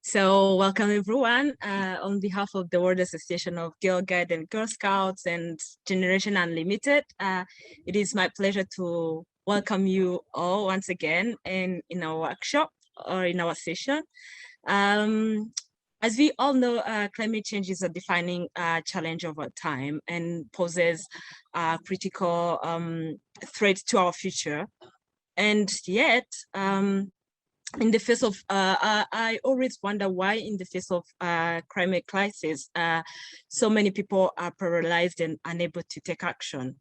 So welcome everyone. On behalf of the World Association of Girl Guide and Girl Scouts and Generation Unlimited, it is my pleasure to welcome you all once again in our workshop or in our session. As we all know, climate change is a defining challenge over time and poses a critical threat to our future. And yet, in the face of, I always wonder why in the face of climate crisis, so many people are paralyzed and unable to take action.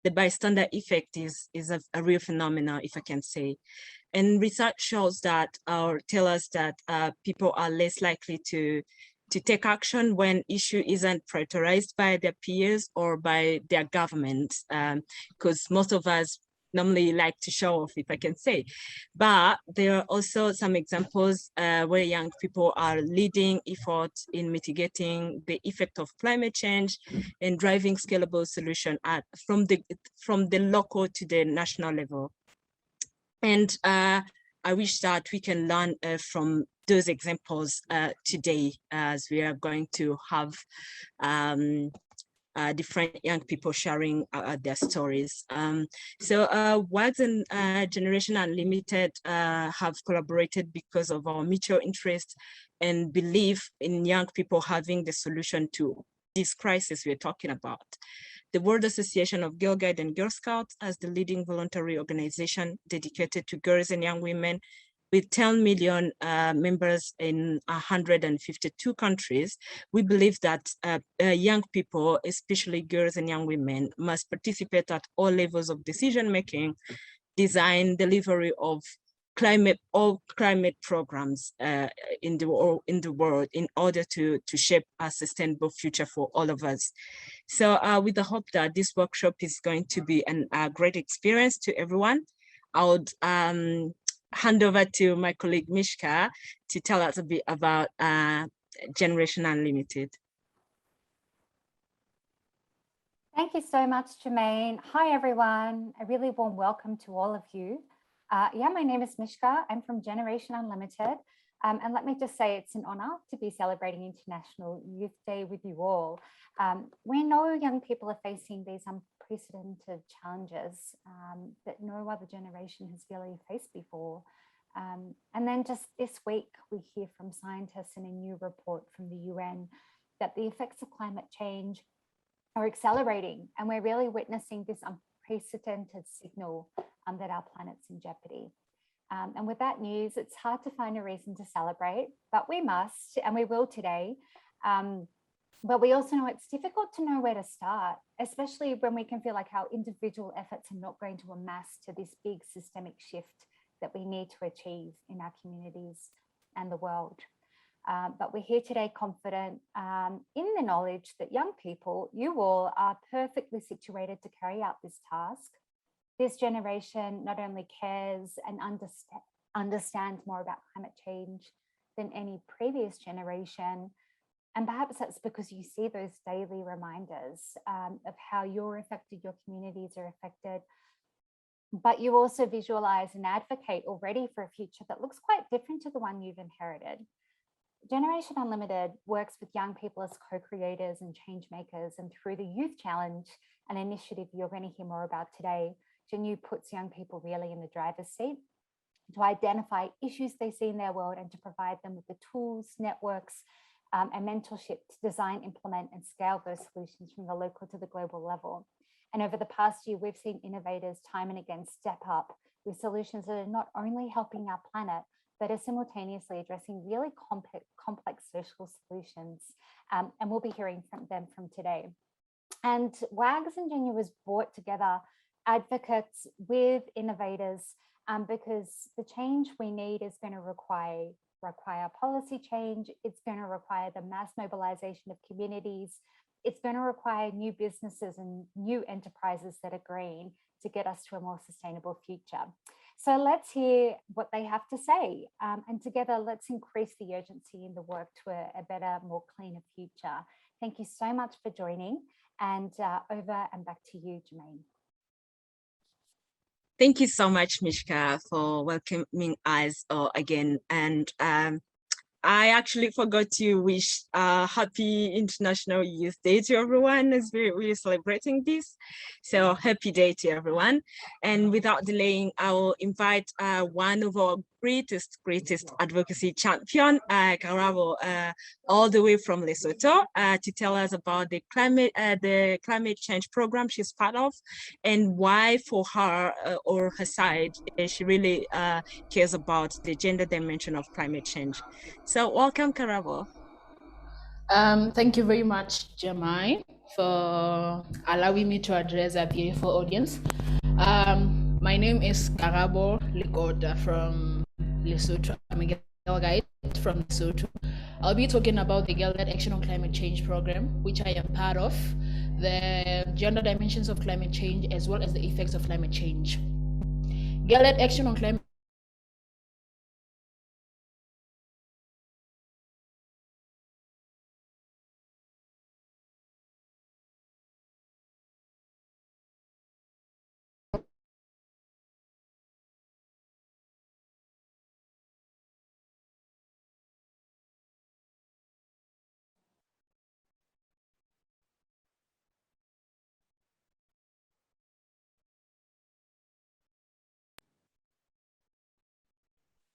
The bystander effect is a real phenomenon, if I can say. And research shows that, or tell us that people are less likely to take action when issue isn't prioritized by their peers or by their governments, because most of us normally like to show off, if I can say. But there are also some examples where young people are leading efforts in mitigating the effect of climate change and driving scalable solution from the local to the national level. And I wish that we can learn from those examples today, as we are going to have different young people sharing their stories. So WAGGGS and Generation Unlimited have collaborated because of our mutual interest and belief in young people having the solution to this crisis we're talking about. The World Association of Girl Guide and Girl Scouts, as the leading voluntary organization dedicated to girls and young women, with 10 million members in 152 countries, we believe that young people, especially girls and young women, must participate at all levels of decision-making, design, delivery of climate programs in the world in order to shape a sustainable future for all of us. So with the hope that this workshop is going to be a great experience to everyone, I would hand over to my colleague Mishka to tell us a bit about Generation Unlimited. Thank you so much, Jermaine. Hi, everyone. A really warm welcome to all of you. My name is Mishka. I'm from Generation Unlimited. And let me just say it's an honor to be celebrating International Youth Day with you all. We know young people are facing these unprecedented challenges that no other generation has really faced before. And then just this week, we hear from scientists in a new report from the UN that the effects of climate change are accelerating, and we're really witnessing this unprecedented signal that our planet's in jeopardy. And with that news, it's hard to find a reason to celebrate, but we must, and we will today. But we also know it's difficult to know where to start, especially when we can feel like our individual efforts are not going to amass to this big systemic shift that we need to achieve in our communities and the world. But we're here today confident in the knowledge that young people, you all, are perfectly situated to carry out this task. This generation not only cares and understands more about climate change than any previous generation, and perhaps that's because you see those daily reminders of how you're affected, your communities are affected, but you also visualize and advocate already for a future that looks quite different to the one you've inherited. Generation Unlimited works with young people as co-creators and change makers, and through the Youth Challenge, an initiative you're going to hear more about today, GenU puts young people really in the driver's seat to identify issues they see in their world and to provide them with the tools, networks, and mentorship to design, implement, and scale those solutions from the local to the global level. And over the past year, we've seen innovators time and again step up with solutions that are not only helping our planet, but are simultaneously addressing really complex social solutions. And we'll be hearing from them from today. And WAGGGS and GenU has brought together advocates with innovators because the change we need is going to require policy change. It's going to require the mass mobilization of communities. It's going to require new businesses and new enterprises that are green to get us to a more sustainable future. So let's hear what they have to say. And together, let's increase the urgency in the work to a better, more cleaner future. Thank you so much for joining. And over and back to you, Jermaine. Thank you so much, Mishka, for welcoming us again. And I actually forgot to wish happy International Youth Day to everyone as we're celebrating this. So happy day to everyone. And without delaying, I will invite one of our greatest advocacy champion, Karabo, all the way from Lesotho, to tell us about the climate change program she's part of, and why for her or her side, she really cares about the gender dimension of climate change. So welcome, Karabo. Thank you very much, Jamai, for allowing me to address a beautiful audience. My name is Karabo Ligoda from Lesotho. I'm a girl guide from Lesotho. I'll be talking about the Girl-led Action on Climate Change program, which I am part of, the gender dimensions of climate change, as well as the effects of climate change. Girl-led Action on Climate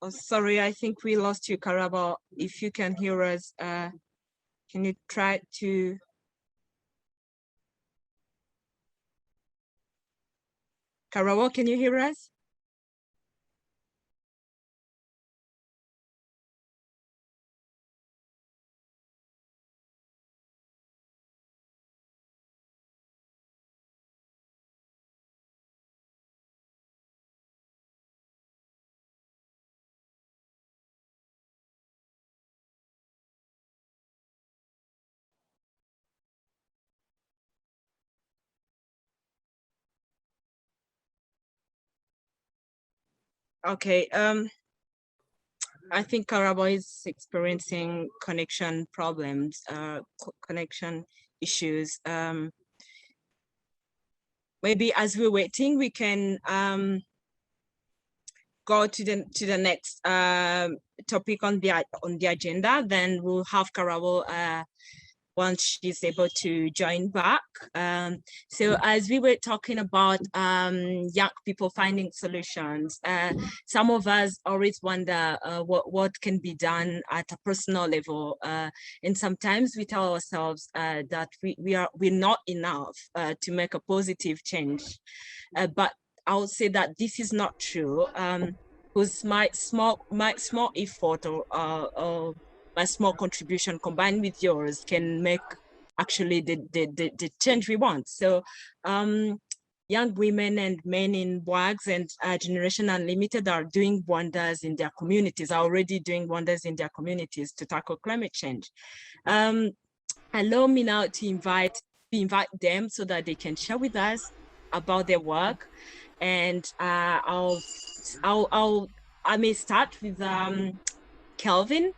Oh, sorry, I think we lost you, Karabo. If you can hear us, can you try to? Karabo, can you hear us? Okay, I think Karabo is experiencing connection problems, connection issues. Maybe as we're waiting, we can go to the next topic on the agenda. Then we'll have Karabo once she's able to join back. So as we were talking about young people finding solutions, some of us always wonder what can be done at a personal level. And sometimes we tell ourselves that we're not enough to make a positive change. But I would say that this is not true. Because my small effort or my small contribution combined with yours can make actually the change we want. So young women and men in WAGGGS and Generation Unlimited are doing wonders in their communities, are already doing wonders in their communities to tackle climate change. Allow me now to invite them so that they can share with us about their work. And I may start with Kelvin.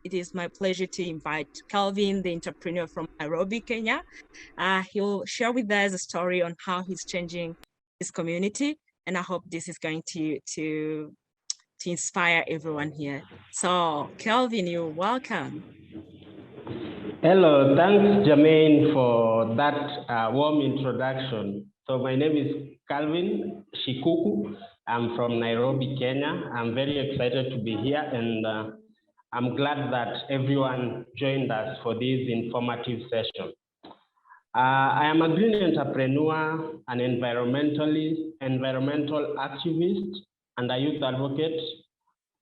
It is my pleasure to invite Kelvin, the entrepreneur from Nairobi, Kenya. He'll share with us a story on how he's changing his community, and I hope this is going to inspire everyone here. So, Kelvin, you're welcome. Hello, thanks Jermaine for that warm introduction. So my name is Calvin Shikuku. I'm from Nairobi, Kenya. I'm very excited to be here, and I'm glad that everyone joined us for this informative session. I am a green entrepreneur, an environmental activist, and a youth advocate,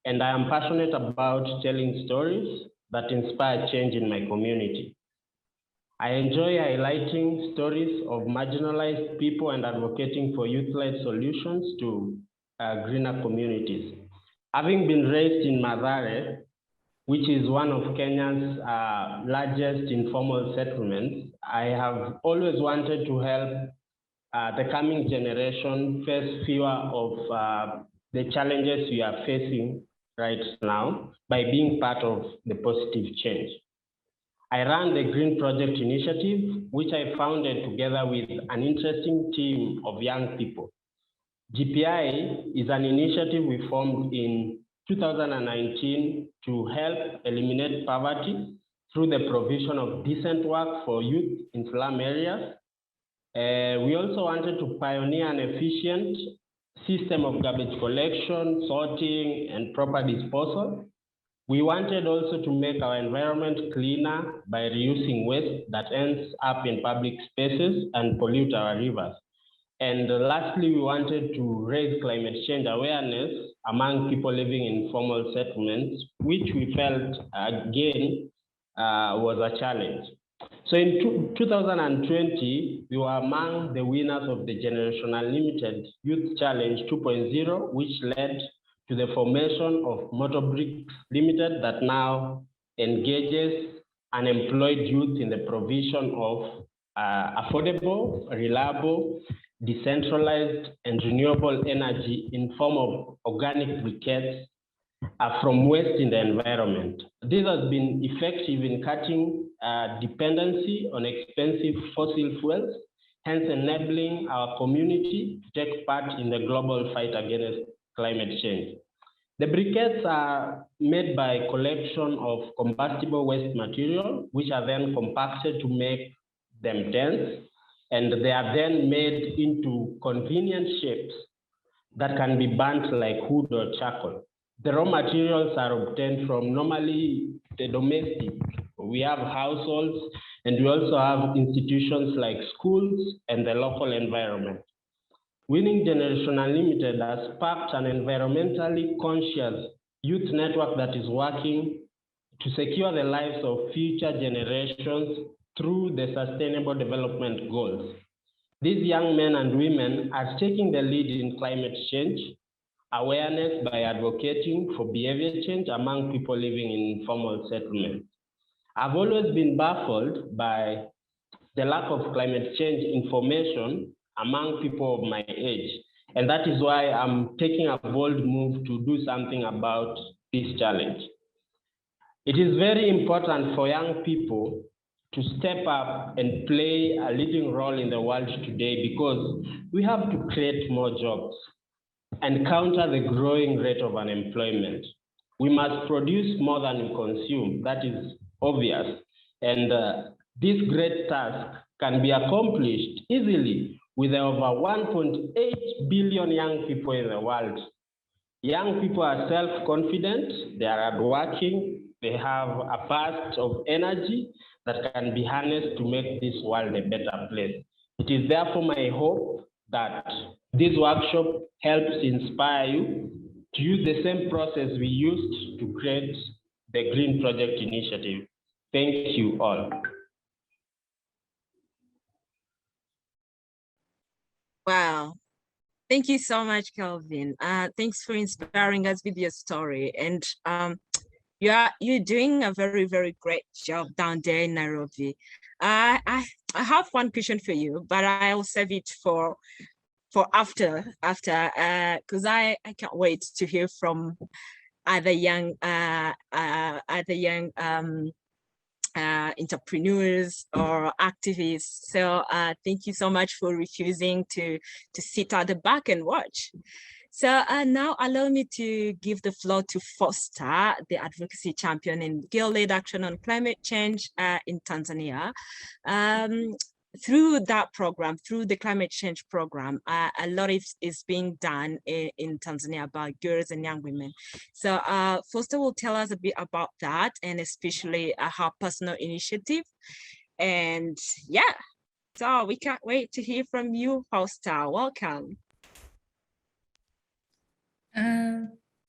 and I am passionate about telling stories that inspire change in my community. I enjoy highlighting stories of marginalized people and advocating for youth-led solutions to greener communities. Having been raised in Mathare, which is one of Kenya's largest informal settlements, I have always wanted to help the coming generation face fewer of the challenges we are facing right now by being part of the positive change. I ran the Green Project Initiative, which I founded together with an interesting team of young people. GPI is an initiative we formed in 2019 to help eliminate poverty through the provision of decent work for youth in slum areas. We also wanted to pioneer an efficient system of garbage collection, sorting, and proper disposal. We wanted also to make our environment cleaner by reusing waste that ends up in public spaces and pollute our rivers. And lastly, we wanted to raise climate change awareness among people living in informal settlements, which we felt again was a challenge. So in 2020, we were among the winners of the Generation Unlimited Youth Challenge 2.0, which led to the formation of WAGGGS Limited that now engages unemployed youth in the provision of affordable, reliable, decentralized, and renewable energy in form of organic briquettes from waste in the environment. This has been effective in cutting dependency on expensive fossil fuels, hence enabling our community to take part in the global fight against climate change. The briquettes are made by collection of combustible waste material, which are then compacted to make them dense, and they are then made into convenient shapes that can be burnt like wood or charcoal. The raw materials are obtained from normally the domestic. We have households, and we also have institutions like schools and the local environment. Winning Generation Unlimited has sparked an environmentally conscious youth network that is working to secure the lives of future generations through the Sustainable Development Goals. These young men and women are taking the lead in climate change awareness by advocating for behavior change among people living in informal settlements. I've always been baffled by the lack of climate change information among people of my age, and that is why I'm taking a bold move to do something about this challenge. It is very important for young people to step up and play a leading role in the world today, because we have to create more jobs and counter the growing rate of unemployment. We must produce more than we consume, that is obvious. And this great task can be accomplished easily with over 1.8 billion young people in the world. Young people are self-confident, they are hardworking, they have a burst of energy that can be harnessed to make this world a better place. It is therefore my hope that this workshop helps inspire you to use the same process we used to create the Green Project Initiative. Thank you all. Wow. Thank you so much, Kelvin. Thanks for inspiring us with your story. And you're doing a very, very great job down there in Nairobi. I have one question for you, but I'll save it for after, because I can't wait to hear from other young entrepreneurs or activists. So thank you so much for refusing to sit at the back and watch. So now allow me to give the floor to Foster, the advocacy champion in girl-led action on climate change in Tanzania. Through that program, through the climate change program, a lot is being done in Tanzania about girls and young women. So Foster will tell us a bit about that, and especially her personal initiative. And yeah, so we can't wait to hear from you, Foster. Welcome.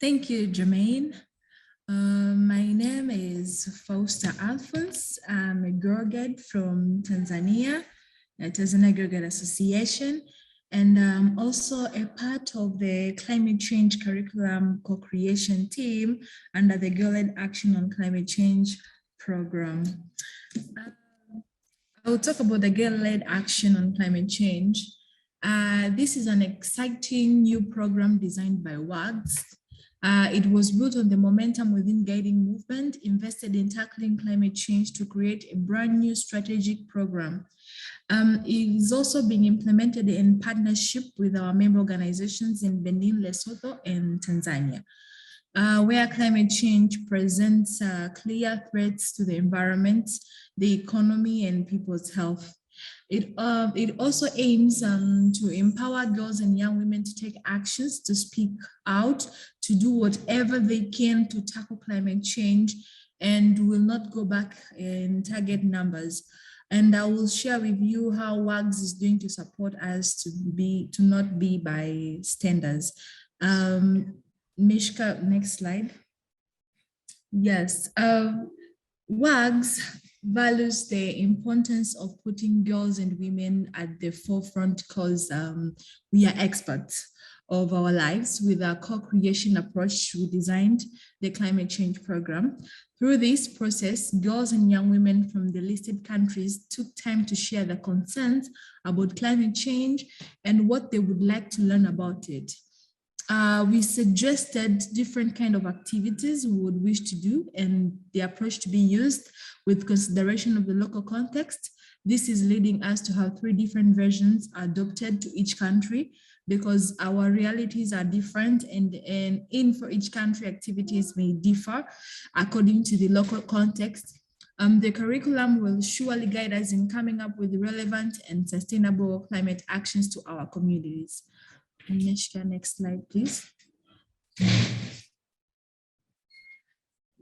Thank you, Jermaine. My name is Foster Alphonse. I'm a girl guide from Tanzania, Tanzania Girl Guide Association, and I'm also a part of the climate change curriculum co-creation team under the Girl-led Action on Climate Change program. I will talk about the Girl-led Action on Climate Change. This is an exciting new program designed by WAGGGS. It was built on the momentum within guiding movement, invested in tackling climate change to create a brand new strategic program. It is also being implemented in partnership with our member organizations in Benin, Lesotho, and Tanzania. where climate change presents clear threats to the environment, the economy, and people's health. It also aims to empower girls and young women to take actions, to speak out, to do whatever they can to tackle climate change, and will not go back and target numbers. And I will share with you how WAGGGS is doing to support us to not be bystanders. Mishka, next slide. Yes, WAGGGS values the importance of putting girls and women at the forefront because we are experts of our lives. With our co-creation approach, we designed the climate change program. Through this process, girls and young women from the listed countries took time to share their concerns about climate change and what they would like to learn about it. We suggested different kind of activities we would wish to do and the approach to be used with consideration of the local context. This is leading us to have 3 different versions adopted to each country because our realities are different and in for each country activities may differ according to the local context. The curriculum will surely guide us in coming up with relevant and sustainable climate actions to our communities. Mishka, next slide, please.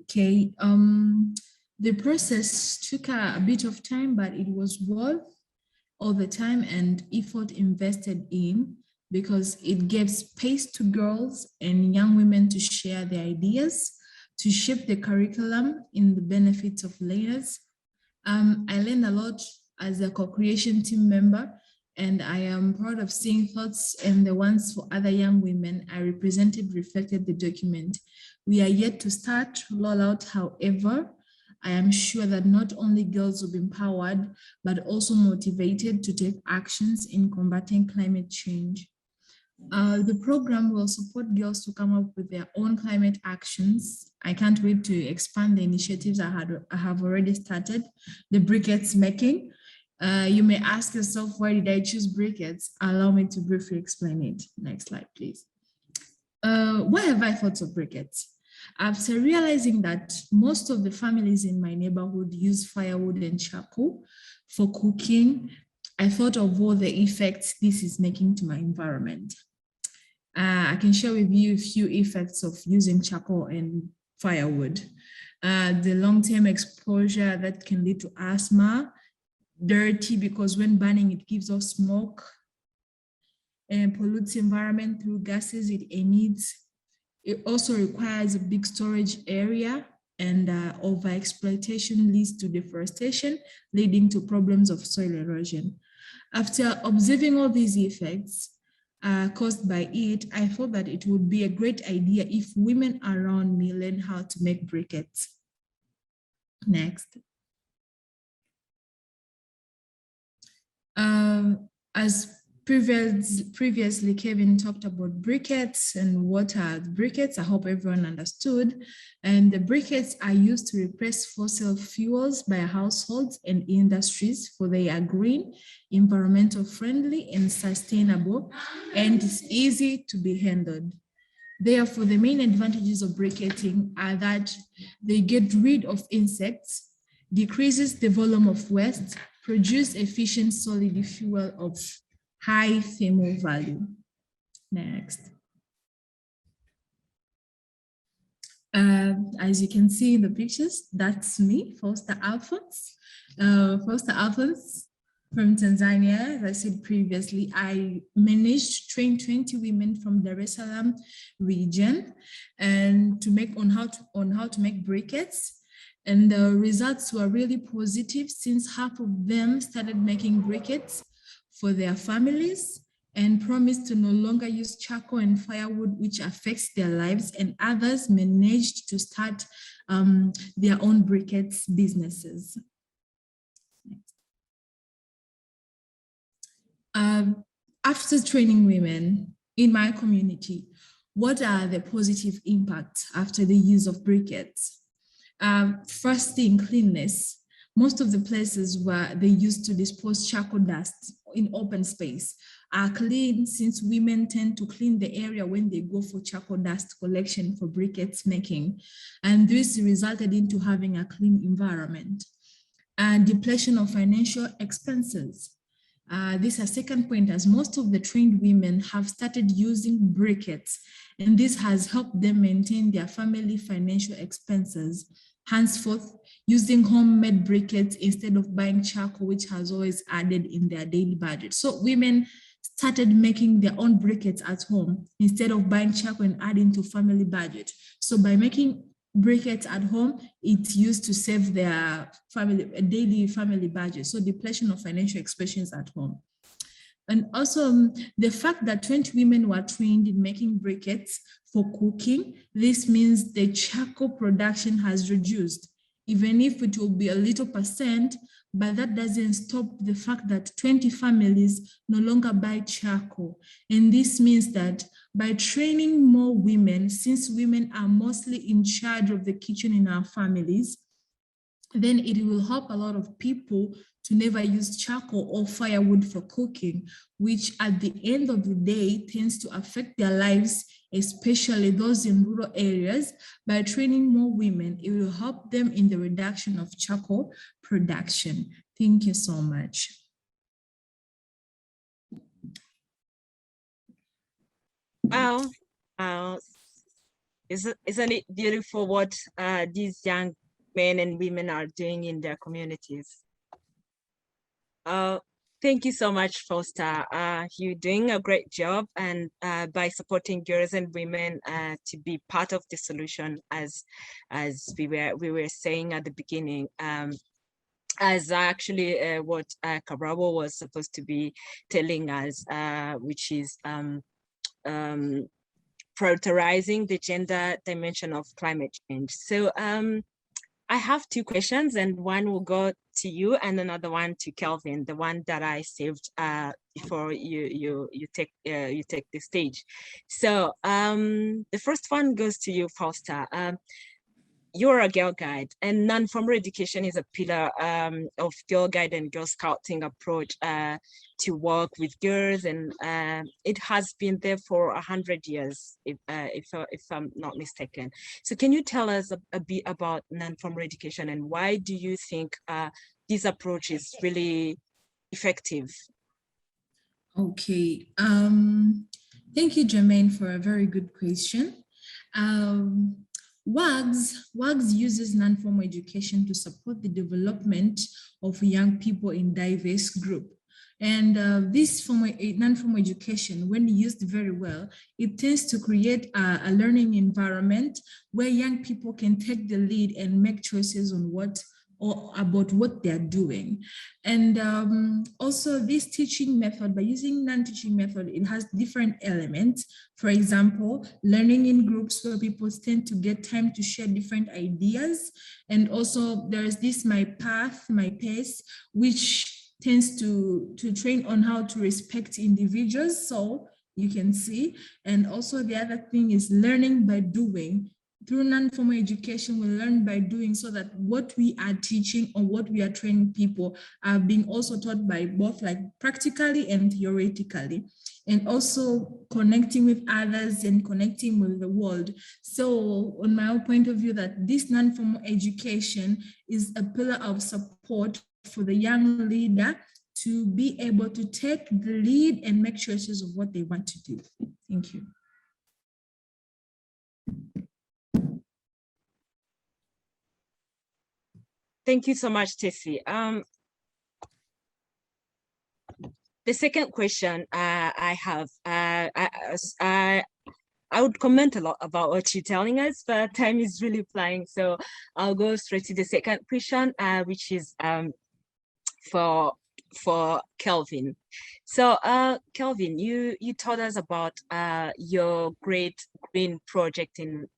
Okay, the process took a bit of time, but it was worth all the time and effort invested in because it gave space to girls and young women to share their ideas, to shape the curriculum in the benefits of learners. I learned a lot as a co-creation team member, and I am proud of seeing thoughts and the ones for other young women I represented reflected the document. We are yet to start rollout, however, I am sure that not only girls will be empowered, but also motivated to take actions in combating climate change. The program will support girls to come up with their own climate actions. I can't wait to expand the initiatives I have already started, the briquettes making. You may ask yourself, why did I choose briquettes? Allow me to briefly explain it. Next slide, please. Why have I thought of briquettes? After realizing that most of the families in my neighborhood use firewood and charcoal for cooking, I thought of all the effects this is making to my environment. I can share with you a few effects of using charcoal and firewood. The long-term exposure that can lead to asthma, dirty because when burning it gives off smoke and pollutes the environment through gases it emits. It also requires a big storage area and overexploitation leads to deforestation, leading to problems of soil erosion. After observing all these effects caused by it, I thought that it would be a great idea if women around me learn how to make briquettes. Next. As previously, Kevin talked about briquettes and what are briquettes. I hope everyone understood. And the briquettes are used to replace fossil fuels by households and industries for they are green, environmental friendly and sustainable, and it's easy to be handled. Therefore, the main advantages of briquetting are that they get rid of insects, decreases the volume of waste, produce efficient solid fuel of high thermal value. Next. As you can see in the pictures, that's me, Foster Alphonse. Foster Alphonse from Tanzania. As I said previously, I managed to train 20 women from Dar es Salaam region and to make on how to make briquettes. And the results were really positive since half of them started making briquettes for their families and promised to no longer use charcoal and firewood, which affects their lives, and others managed to start their own briquettes businesses. After training women in my community, what are the positive impacts after the use of briquettes? First thing, cleanness. most of the places where they used to dispose charcoal dust in open space are clean, since women tend to clean the area when they go for charcoal dust collection for briquettes making. And this resulted into having a clean environment. And depletion of financial expenses. This is a second point, as most of the trained women have started using briquettes, and this has helped them maintain their family financial expenses. Henceforth, using homemade briquettes instead of buying charcoal, which has always added in their daily budget. So women started making their own briquettes at home instead of buying charcoal and adding to family budget. So by making briquettes at home, it's used to save their daily family budget. So depletion of financial expenses at home. And also the fact that 20 women were trained in making briquettes for cooking, this means the charcoal production has reduced, even if it will be a little percent, but that doesn't stop the fact that 20 families no longer buy charcoal. And this means that by training more women, since women are mostly in charge of the kitchen in our families, then it will help a lot of people to never use charcoal or firewood for cooking, which at the end of the day tends to affect their lives, especially those in rural areas. By training more women, it will help them in the reduction of charcoal production. Thank you so much. Wow. Isn't it beautiful what these young men and women are doing in their communities? Thank you so much, Foster. You're doing a great job, and by supporting girls and women to be part of the solution, as we were saying at the beginning. As actually what Kabrabo was supposed to be telling us, which is prioritizing the gender dimension of climate change. So I have two questions, and one will go to you and another one to Kelvin, the one that I saved before you take the stage. So the first one goes to you, Foster. You're a Girl Guide, and non-formal education is a pillar of Girl Guide and Girl Scouting approach to work with girls, and it has been there for 100 years, if I'm not mistaken. So can you tell us a bit about non-formal education, and why do you think this approach is really effective? Okay, thank you, Jermaine, for a very good question. WAGGGS uses non-formal education to support the development of young people in diverse groups. And this non-formal education, when used very well, it tends to create a learning environment where young people can take the lead and make choices on about what they're doing. And also this teaching method, by using non-teaching method, it has different elements. For example, learning in groups where people tend to get time to share different ideas. And also there's this my path, my pace, which tends to train on how to respect individuals. So you can see, and also the other thing is learning by doing. Through non-formal education, we learn by doing, so that what we are teaching or what we are training people are being also taught by both like practically and theoretically, and also connecting with others and connecting with the world. So on my own point of view, that this non-formal education is a pillar of support for the young leader to be able to take the lead and make choices of what they want to do. Thank you. Thank you so much, Tessie. The second question I have, I would comment a lot about what you're telling us, but time is really flying. So I'll go straight to the second question, which is for Kelvin. So Kelvin, you told us about your Great Green Project in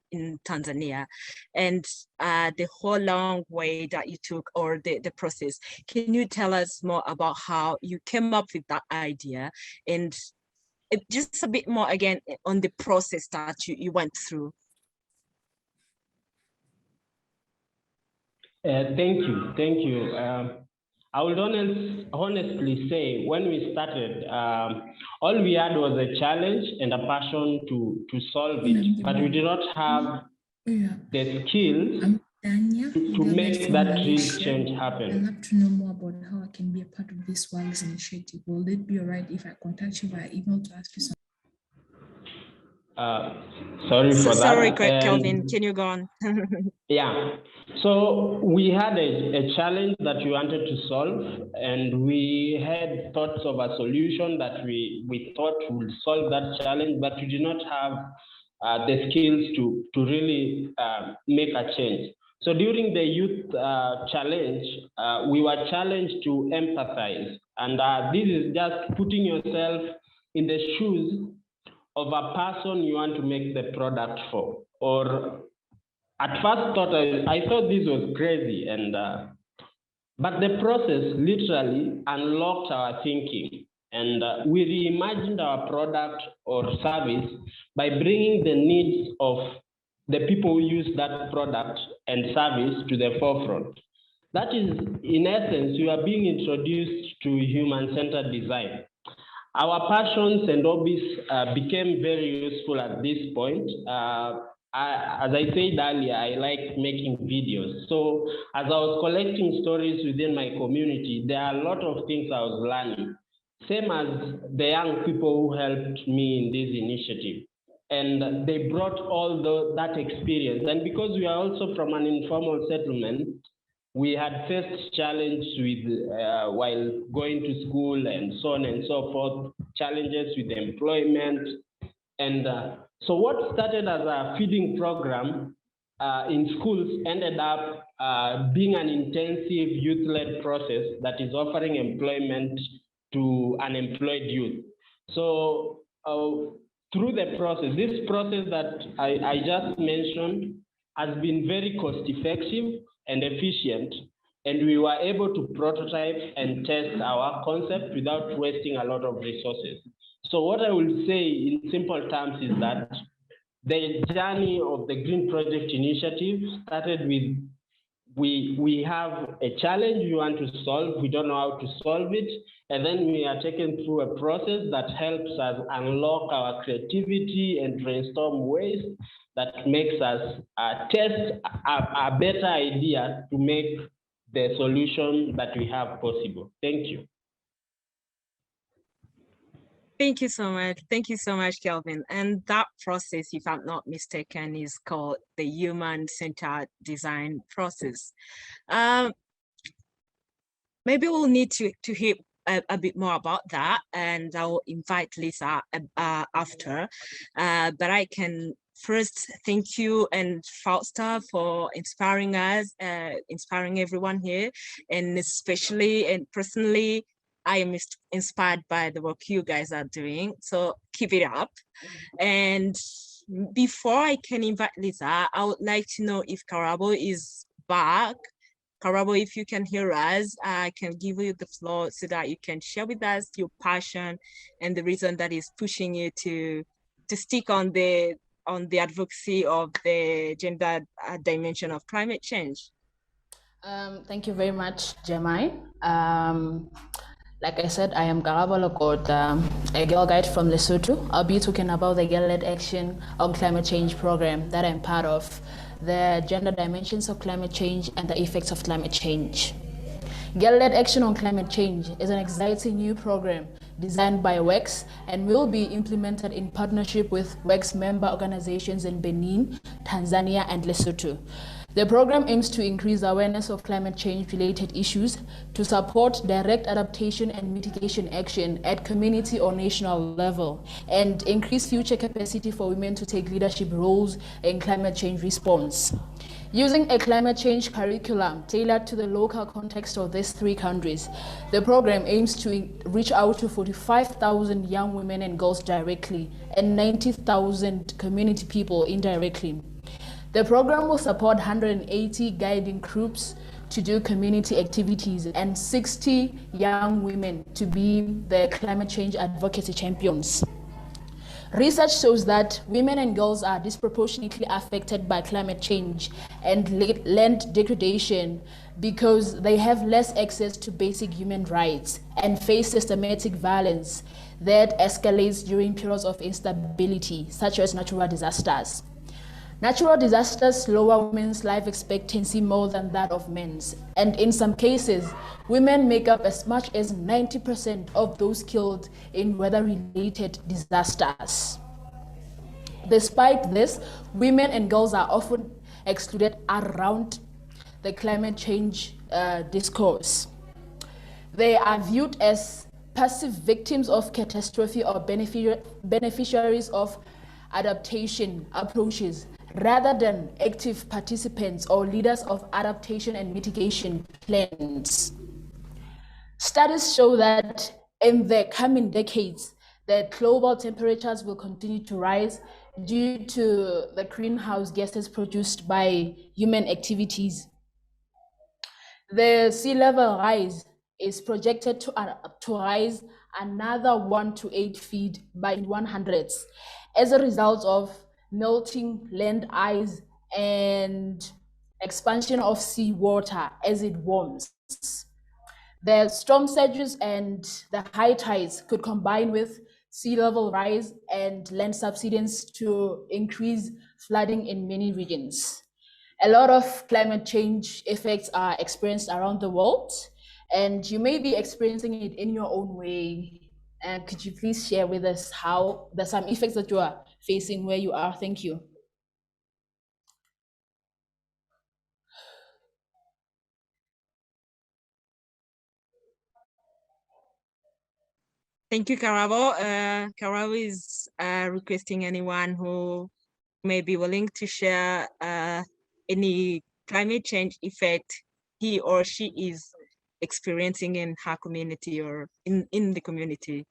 Tanzania, and the whole long way that you took, or the process. Can you tell us more about how you came up with that idea, and just a bit more again on the process that you went through? Thank you. I would honestly say when we started, all we had was a challenge and a passion to solve it, but we did not have the skills to make that real change happen. I'd love to know more about how I can be a part of this WAGGGS initiative. Will it be all right if I contact you via email to ask you something? Sorry for that. Sorry, Kelvin, can you go on? Yeah, so we had a challenge that we wanted to solve, and we had thoughts of a solution that we thought would solve that challenge, but we did not have the skills to really make a change. So during the youth challenge, we were challenged to empathize, and this is just putting yourself in the shoes of a person you want to make the product for. Or at first thought, I thought this was crazy, and but the process literally unlocked our thinking, and we reimagined our product or service by bringing the needs of the people who use that product and service to the forefront. That is, in essence, we are being introduced to human-centered design. Our passions and hobbies became very useful at this point. As I said earlier, I like making videos. So as I was collecting stories within my community, there are a lot of things I was learning. Same as the young people who helped me in this initiative. And they brought all that experience. And because we are also from an informal settlement, we had faced challenge with while going to school and so on and so forth, challenges with employment. And so what started as a feeding program in schools ended up being an intensive youth-led process that is offering employment to unemployed youth. So through the process, this process that I just mentioned has been very cost-effective and efficient, and we were able to prototype and test our concept without wasting a lot of resources. So what I will say in simple terms is that the journey of the Green Project Initiative started with we have a challenge we want to solve, we don't know how to solve it, and then we are taken through a process that helps us unlock our creativity and brainstorm ways that makes us test a better idea to make the solution that we have possible. Thank you. Thank you so much. Thank you so much, Kelvin. And that process, if I'm not mistaken, is called the human-centered design process. Maybe we'll need to hear a bit more about that, and I'll invite Lisa after. But I can first thank you and Fausta for inspiring us, inspiring everyone here, and especially and personally, I am inspired by the work you guys are doing. So keep it up. And before I can invite Lisa, I would like to know if Karabo is back. Karabo, if you can hear us, I can give you the floor so that you can share with us your passion and the reason that is pushing you to stick on the advocacy of the gender dimension of climate change. Thank you very much, Jamai. Like I said, I am Karabo Lokota, a girl guide from Lesotho. I'll be talking about the Girl-led Action on Climate Change program that I'm part of, the gender dimensions of climate change and the effects of climate change. Girl-led Action on Climate Change is an exciting new program designed by WAGGGS and will be implemented in partnership with WAGGGS member organizations in Benin, Tanzania, and Lesotho. The program aims to increase awareness of climate change-related issues, to support direct adaptation and mitigation action at community or national level, and increase future capacity for women to take leadership roles in climate change response. Using a climate change curriculum tailored to the local context of these three countries, the program aims to reach out to 45,000 young women and girls directly and 90,000 community people indirectly. The program will support 180 guiding groups to do community activities and 60 young women to be the climate change advocacy champions. Research shows that women and girls are disproportionately affected by climate change and land degradation because they have less access to basic human rights and face systematic violence that escalates during periods of instability, such as natural disasters. Natural disasters lower women's life expectancy more than that of men's, and in some cases, women make up as much as 90% of those killed in weather-related disasters. Despite this, women and girls are often excluded around the climate change discourse. They are viewed as passive victims of catastrophe or beneficiaries of adaptation approaches rather than active participants or leaders of adaptation and mitigation plans. Studies show that in the coming decades, that global temperatures will continue to rise due to the greenhouse gases produced by human activities. The sea level rise is projected to rise another 1 to 8 feet by 100s as a result of melting land ice and expansion of seawater as it warms. The storm surges and the high tides could combine with sea level rise and land subsidence to increase flooding in many regions. A lot of climate change effects are experienced around the world, and you may be experiencing it in your own way. And could you please share with us how there's some effects that you are facing where you are? Thank you. Thank you, Karabo. Karabo is requesting anyone who may be willing to share any climate change effect he or she is experiencing in her community or in the community.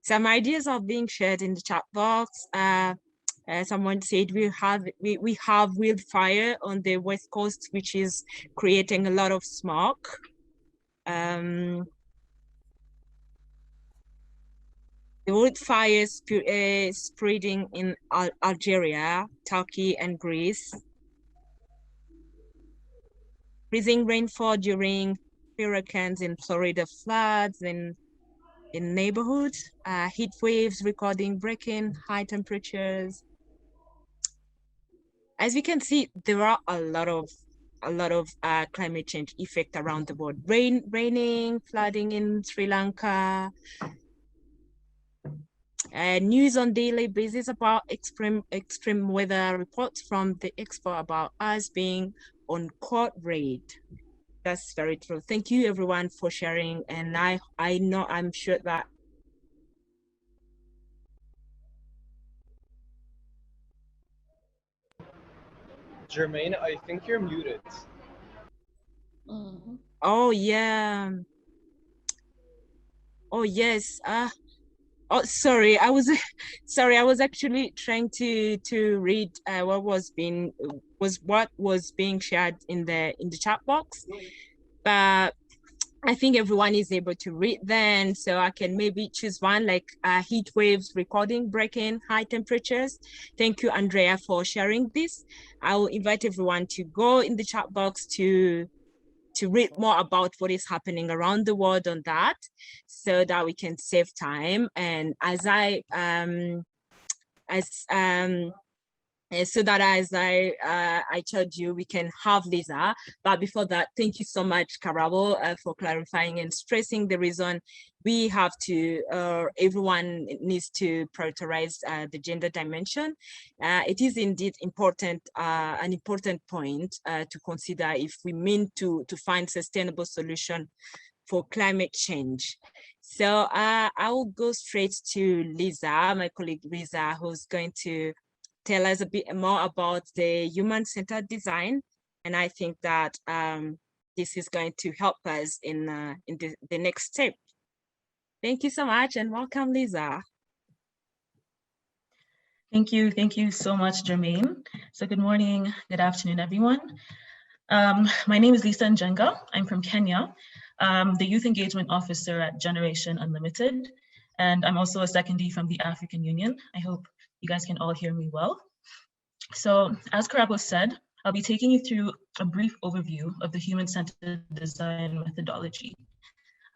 Some ideas are being shared in the chat box. Someone said we have wildfire on the West Coast, which is creating a lot of smoke. The wildfire spreading in Algeria, Turkey, and Greece. Freezing rainfall during hurricanes in Florida, floods in neighborhood, heat waves recording breaking high temperatures. As we can see, there are a lot of climate change effect around the world. Raining, flooding in Sri Lanka. News on daily basis about extreme weather reports from the expo about us being on court raid. That's very true. Thank you everyone for sharing, and I'm sure that Jermaine, I think you're muted. Oh yeah. Oh yes. Oh, sorry. I was sorry. I was actually trying to read what was being shared in the chat box, but I think everyone is able to read then, so I can maybe choose one like heat waves recording breaking high temperatures. Thank you, Andrea, for sharing this. I will invite everyone to go in the chat box to read more about what is happening around the world on that, so that we can save time. And as I told you, we can have Lisa. But before that, thank you so much, Karabo, for clarifying and stressing the reason we have to, everyone needs to prioritize the gender dimension. It is indeed important, an important point to consider if we mean to find sustainable solution for climate change. So I will go straight to Lisa, my colleague Lisa, who's going to tell us a bit more about the human-centered design. And I think that this is going to help us in the next step. Thank you so much and welcome, Lisa. Thank you so much, Jermaine. So good morning, good afternoon, everyone. My name is Lisa Njenga. I'm from Kenya, the Youth Engagement Officer at Generation Unlimited, and I'm also a secondee from the African Union. I hope you guys can all hear me well. So as Karabo said, I'll be taking you through a brief overview of the human-centered design methodology.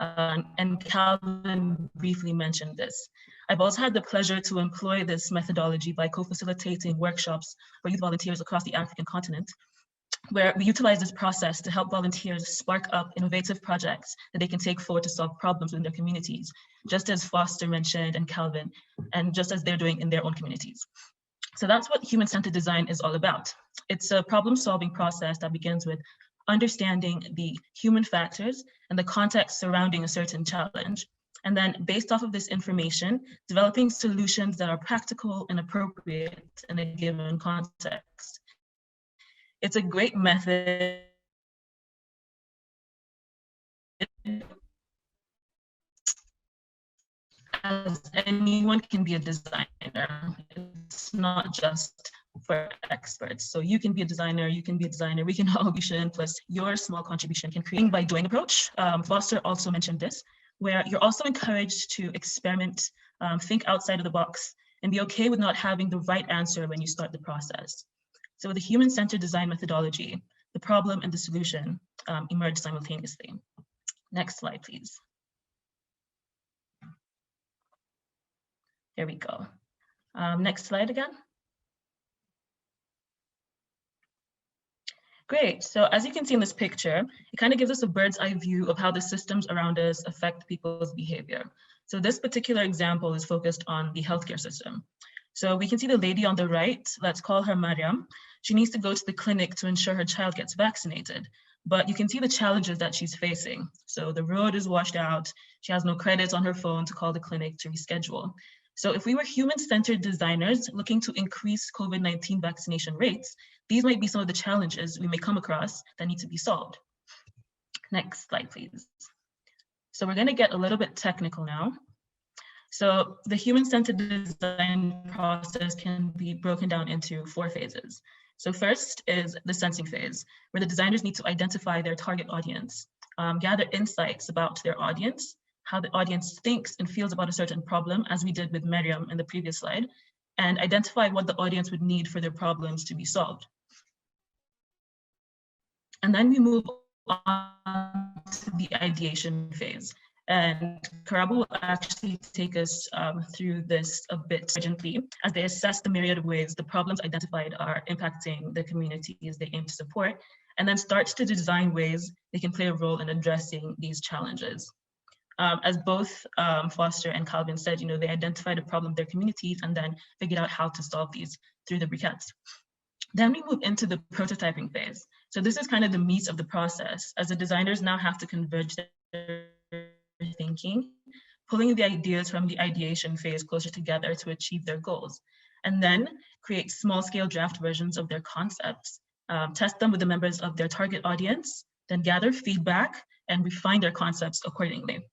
And Calvin briefly mentioned this. I've also had the pleasure to employ this methodology by co-facilitating workshops for youth volunteers across the African continent, where we utilize this process to help volunteers spark up innovative projects that they can take forward to solve problems in their communities, just as Foster mentioned and Calvin, and just as they're doing in their own communities. So that's what human-centered design is all about. It's a problem-solving process that begins with understanding the human factors and the context surrounding a certain challenge. And then based off of this information, developing solutions that are practical and appropriate in a given context. It's a great method as anyone can be a designer. It's not just for experts. So you can be a designer, we can all contribution plus your small contribution can create by doing approach. Foster also mentioned this, where you're also encouraged to experiment, think outside of the box, and be okay with not having the right answer when you start the process. So with the human-centered design methodology, the problem and the solution emerge simultaneously. Next slide, please. Here we go. Next slide again. Great, so as you can see in this picture, it kind of gives us a bird's eye view of how the systems around us affect people's behavior. So this particular example is focused on the healthcare system. So we can see the lady on the right, let's call her Mariam. She needs to go to the clinic to ensure her child gets vaccinated, but you can see the challenges that she's facing. So the road is washed out, she has no credits on her phone to call the clinic to reschedule. So if we were human-centered designers looking to increase COVID-19 vaccination rates, these might be some of the challenges we may come across that need to be solved. Next slide, please. So we're going to get a little bit technical now. So the human-centered design process can be broken down into 4 phases. So first is the sensing phase, where the designers need to identify their target audience, gather insights about their audience, how the audience thinks and feels about a certain problem, as we did with Miriam in the previous slide, and identify what the audience would need for their problems to be solved. And then we move on to the ideation phase. And Karabo will actually take us through this a bit urgently as they assess the myriad of ways the problems identified are impacting the communities they aim to support, and then start to design ways they can play a role in addressing these challenges. As both Foster and Calvin said, they identified a problem in their communities and then figured out how to solve these through the briquettes. Then we move into the prototyping phase. So this is kind of the meat of the process, as the designers now have to converge their thinking, pulling the ideas from the ideation phase closer together to achieve their goals, and then create small-scale draft versions of their concepts, test them with the members of their target audience, then gather feedback and refine their concepts accordingly.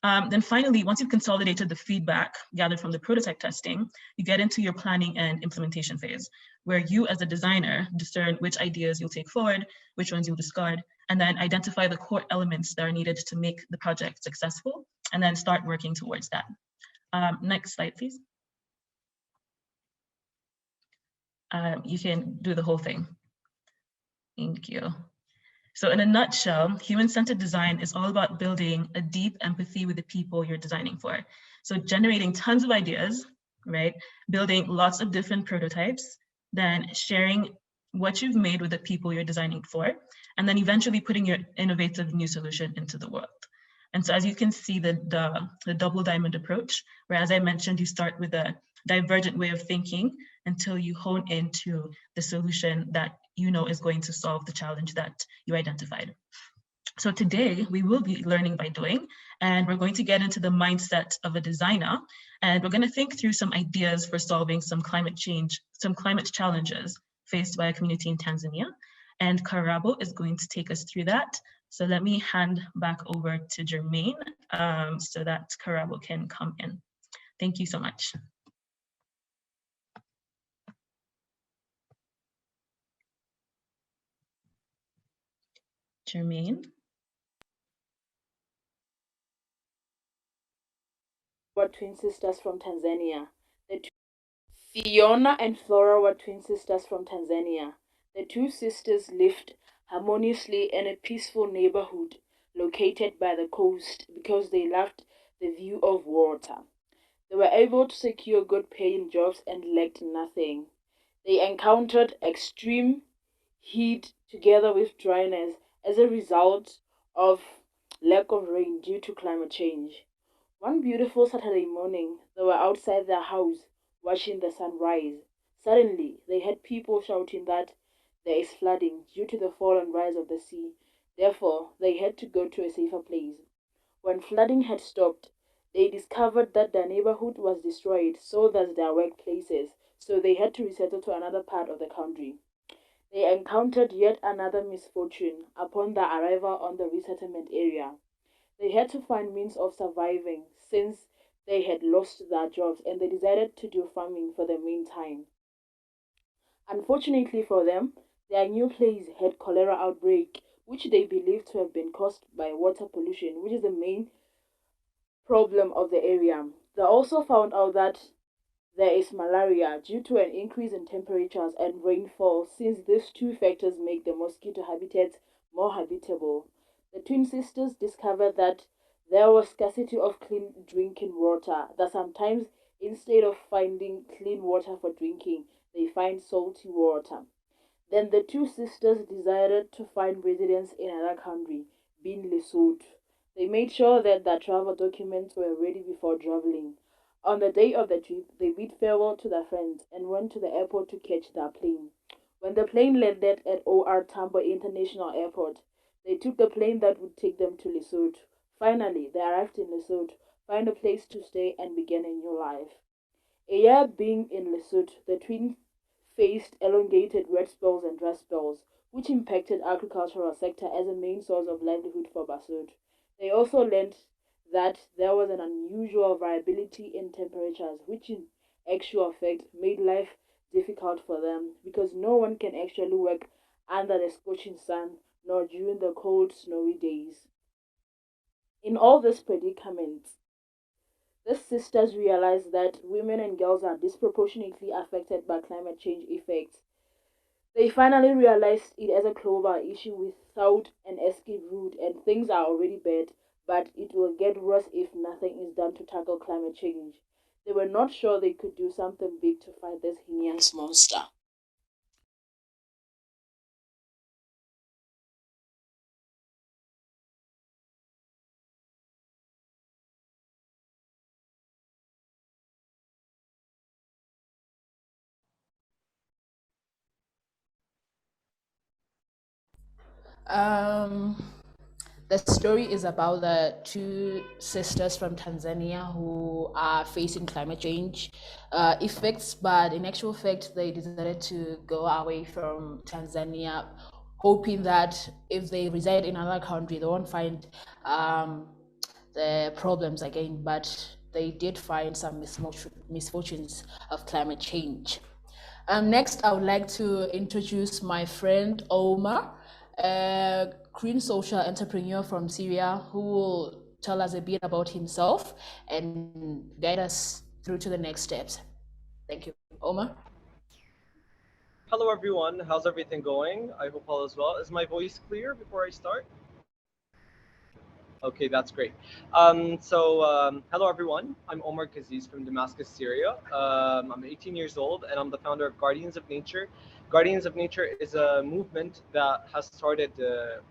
Then finally, once you've consolidated the feedback gathered from the prototype testing, you get into your planning and implementation phase, where you as a designer discern which ideas you'll take forward, which ones you'll discard, and then identify the core elements that are needed to make the project successful, and then start working towards that. Next slide, please. You can do the whole thing. Thank you. So in a nutshell, human-centered design is all about building a deep empathy with the people you're designing for. So generating tons of ideas, right? Building lots of different prototypes, then sharing what you've made with the people you're designing for, and then eventually putting your innovative new solution into the world. And so as you can see, the double diamond approach, where as I mentioned, you start with a divergent way of thinking until you hone into the solution that is going to solve the challenge that you identified. So today we will be learning by doing, and we're going to get into the mindset of a designer, and we're going to think through some ideas for solving some climate challenges faced by a community in Tanzania. And Karabo is going to take us through that. So let me hand back over to Jermaine so that Karabo can come in. Thank you so much. Jermaine? Were twin sisters from Tanzania. Fiona and Flora were twin sisters from Tanzania. The two sisters lived harmoniously in a peaceful neighborhood located by the coast because they loved the view of water. They were able to secure good paying jobs and lacked nothing. They encountered extreme heat together with dryness as a result of lack of rain due to climate change. One beautiful Saturday morning, they were outside their house watching the sun rise. Suddenly, they heard people shouting that there is flooding due to the fall and rise of the sea. Therefore, they had to go to a safer place. When flooding had stopped, they discovered that their neighborhood was destroyed, so does their workplaces, so they had to resettle to another part of the country. They encountered yet another misfortune upon their arrival on the resettlement area. They had to find means of surviving since they had lost their jobs and they decided to do farming for the meantime. Unfortunately for them, their new place had cholera outbreak, which they believed to have been caused by water pollution, which is the main problem of the area. They also found out that there is malaria due to an increase in temperatures and rainfall, since these two factors make the mosquito habitats more habitable. The twin sisters discovered that there was scarcity of clean drinking water, that sometimes instead of finding clean water for drinking, they find salty water. Then the two sisters decided to find residence in another country, being Lesotho. They made sure that their travel documents were ready before traveling. On the day of the trip, they bid farewell to their friends and went to the airport to catch their plane. When the plane landed at OR Tambo International Airport, they took the plane that would take them to Lesotho. Finally, they arrived in Lesotho, found a place to stay, and began a new life. A year being in Lesotho, the twins faced elongated wet spells and dry spells, which impacted agricultural sector as a main source of livelihood for Basotho. They also learned that there was an unusual variability in temperatures, which in actual fact made life difficult for them because no one can actually work under the scorching sun nor during the cold, snowy days. In all this predicament, the sisters realized that women and girls are disproportionately affected by climate change effects. They finally realized it as a global issue without an escape route, and things are already bad, but it will get worse if nothing is done to tackle climate change. They were not sure they could do something big to fight this heinous monster. Um, the story is about the two sisters from Tanzania who are facing climate change effects, but in actual fact, they decided to go away from Tanzania, hoping that if they reside in another country, they won't find the problems again. But they did find some misfortunes of climate change. Next, I would like to introduce my friend Omar, a green social entrepreneur from Syria, who will tell us a bit about himself and guide us through to the next steps. Thank you. Omar? Hello everyone, how's everything going? I hope all is well. Is my voice clear before I start? Okay, that's great. Hello everyone. I'm Omar Kaziz from Damascus, Syria. I'm 18 years old and I'm the founder of Guardians of Nature. Guardians of Nature is a movement that has started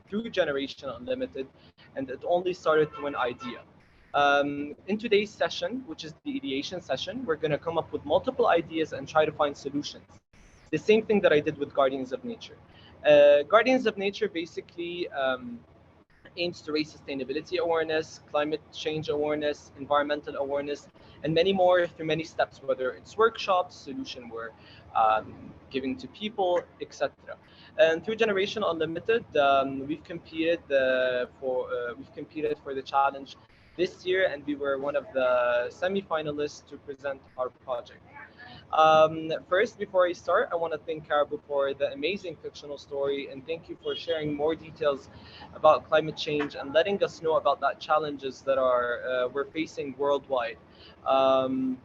through Generation Unlimited, and it only started through an idea. In today's session, which is the ideation session, we're going to come up with multiple ideas and try to find solutions. The same thing that I did with Guardians of Nature. Guardians of Nature basically aims to raise sustainability awareness, climate change awareness, environmental awareness, and many more through many steps, whether it's workshops, solution we're giving to people, etc. And through Generation Unlimited, we've competed for the challenge this year, and we were one of the semi-finalists to present our project. First, before I start, I want to thank Caribou for the amazing fictional story, and thank you for sharing more details about climate change and letting us know about that challenges that we're facing worldwide. Um,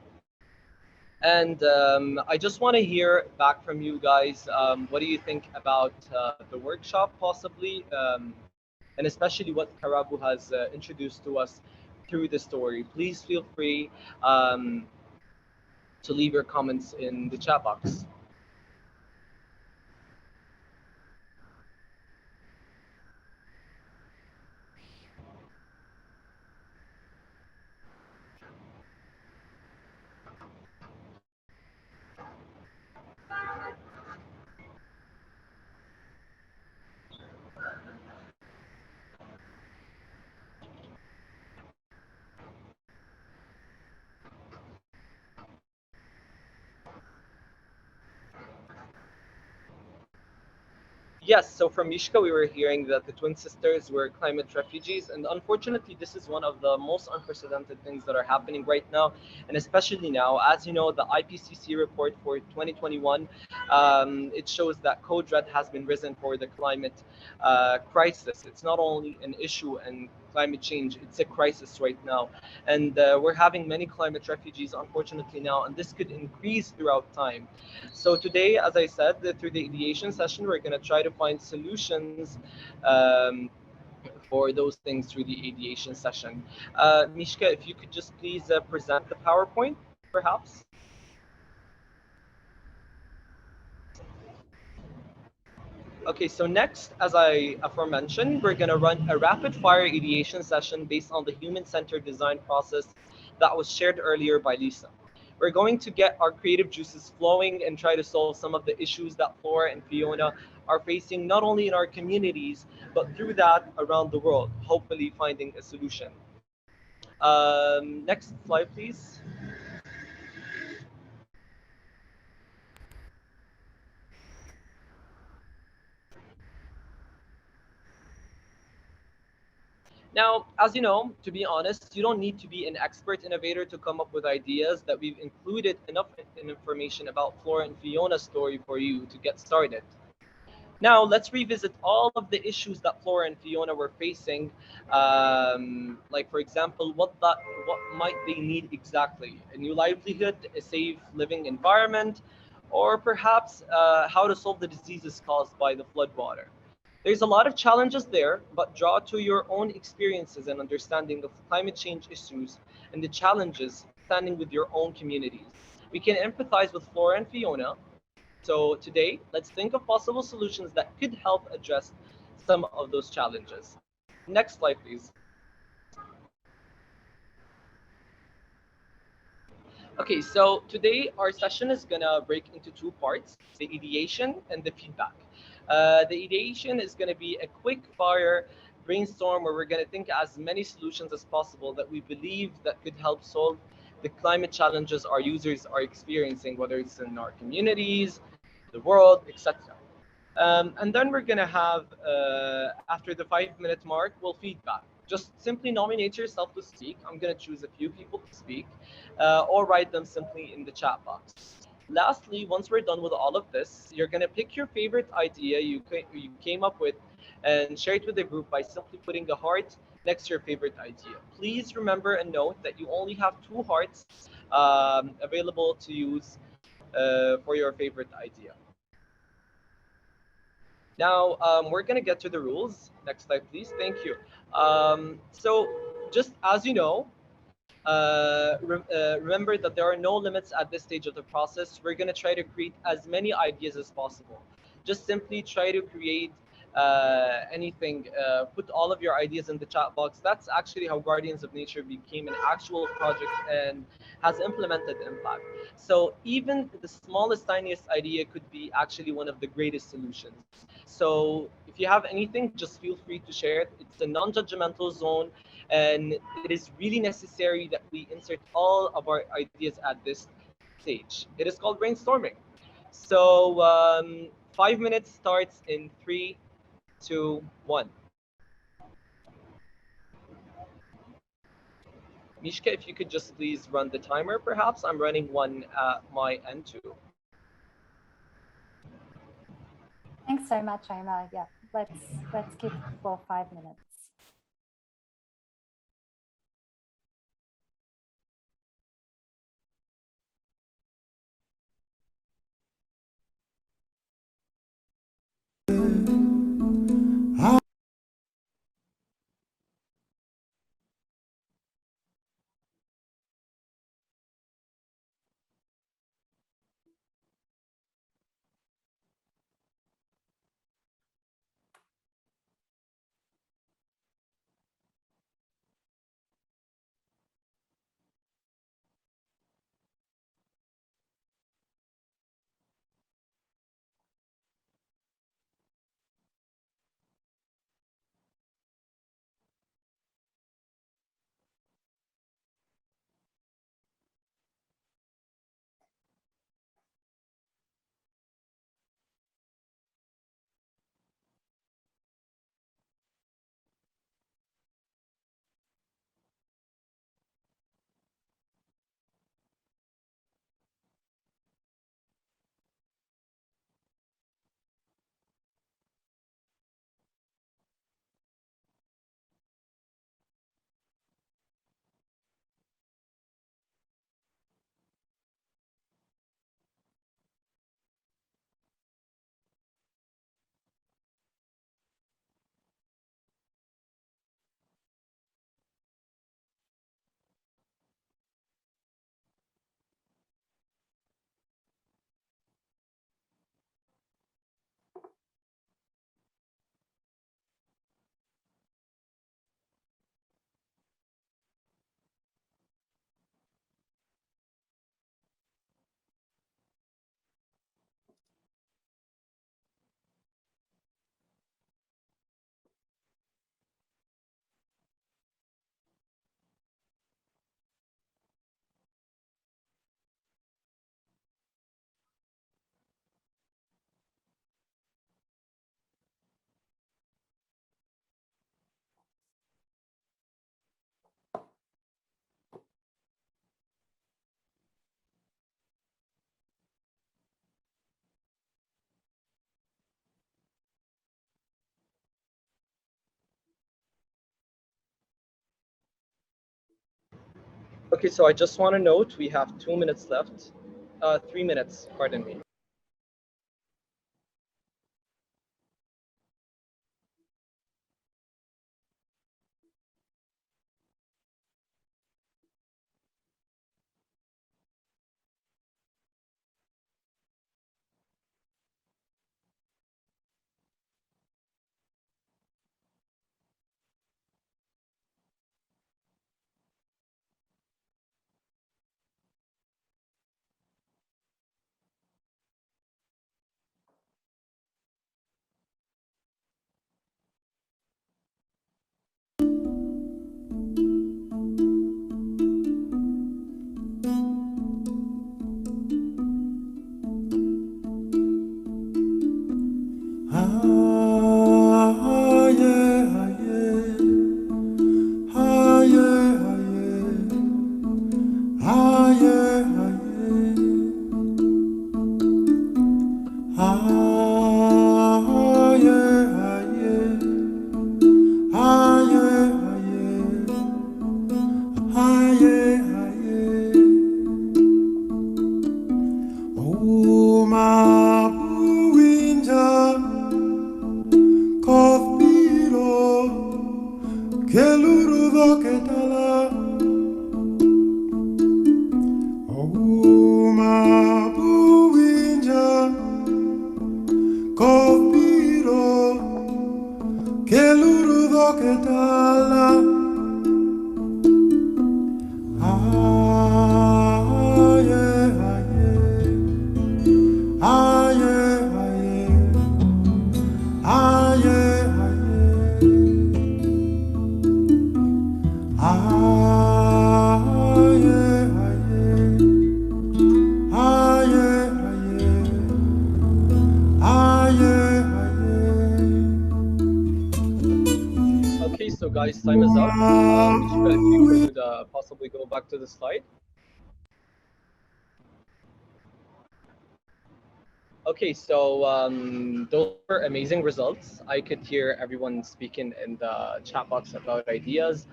and I just want to hear back from you guys. What do you think about the workshop, possibly, and especially what Karabu has introduced to us through the story? Please feel free to leave your comments in the chat box. Yes, so from Mishka, we were hearing that the twin sisters were climate refugees, and unfortunately, this is one of the most unprecedented things that are happening right now, and especially now. As you know, the IPCC report for 2021, it shows that code red has been risen for the climate crisis. It's not only an issue and climate change, it's a crisis right now, and we're having many climate refugees, unfortunately now, and this could increase throughout time. So today, as I said, through the ideation session, we're going to try to find solutions for those things through the ideation session. Mishka, if you could just please present the PowerPoint, perhaps. Okay, so next, as I aforementioned, we're going to run a rapid fire ideation session based on the human-centered design process that was shared earlier by Lisa. We're going to get our creative juices flowing and try to solve some of the issues that Flora and Fiona are facing, not only in our communities, but through that around the world, hopefully finding a solution. Next slide, please. Now, as you know, to be honest, you don't need to be an expert innovator to come up with ideas. That we've included enough information about Flora and Fiona's story for you to get started. Now, let's revisit all of the issues that Flora and Fiona were facing. Like, for example, what might they need exactly? A new livelihood, a safe living environment, or perhaps how to solve the diseases caused by the floodwater. There's a lot of challenges there, but draw to your own experiences and understanding of climate change issues and the challenges standing with your own communities. We can empathize with Flora and Fiona. So today, let's think of possible solutions that could help address some of those challenges. Next slide, please. Okay, so today our session is gonna break into two parts, the ideation and the feedback. The ideation is gonna be a quick fire brainstorm where we're gonna think as many solutions as possible that we believe that could help solve the climate challenges our users are experiencing, whether it's in our communities, the world, etc. And then we're gonna have, after the 5-minute mark, we'll feedback. Just simply nominate yourself to speak. I'm gonna choose a few people to speak, or write them simply in the chat box. Lastly, once we're done with all of this, you're gonna pick your favorite idea you came up with and share it with the group by simply putting a heart next to your favorite idea. Please remember and note that you only have 2 hearts available to use for your favorite idea. Now, we're going to get to the rules. Next slide, please. Thank you. So just as you know, remember that there are no limits at this stage of the process. We're going to try to create as many ideas as possible. Just simply try to create anything. Put all of your ideas in the chat box. That's actually how Guardians of Nature became an actual project and has implemented impact. So even the smallest, tiniest idea could be actually one of the greatest solutions. So if you have anything, just feel free to share it. It's a non-judgmental zone, and it is really necessary that we insert all of our ideas at this stage. It is called brainstorming. So 5 minutes starts in 3, 2, 1. Mishka, if you could just please run the timer, perhaps. I'm running one at my end too. Thanks so much, Omar. Yeah, let's keep it for 5 minutes. Okay, so I just want to note we have 2 minutes left. 3 minutes, pardon me. Okay, so guys, time is up. Mishka, if you could could possibly go back to the slide. Okay, so those were amazing results. I could hear everyone speaking in the chat box about ideas.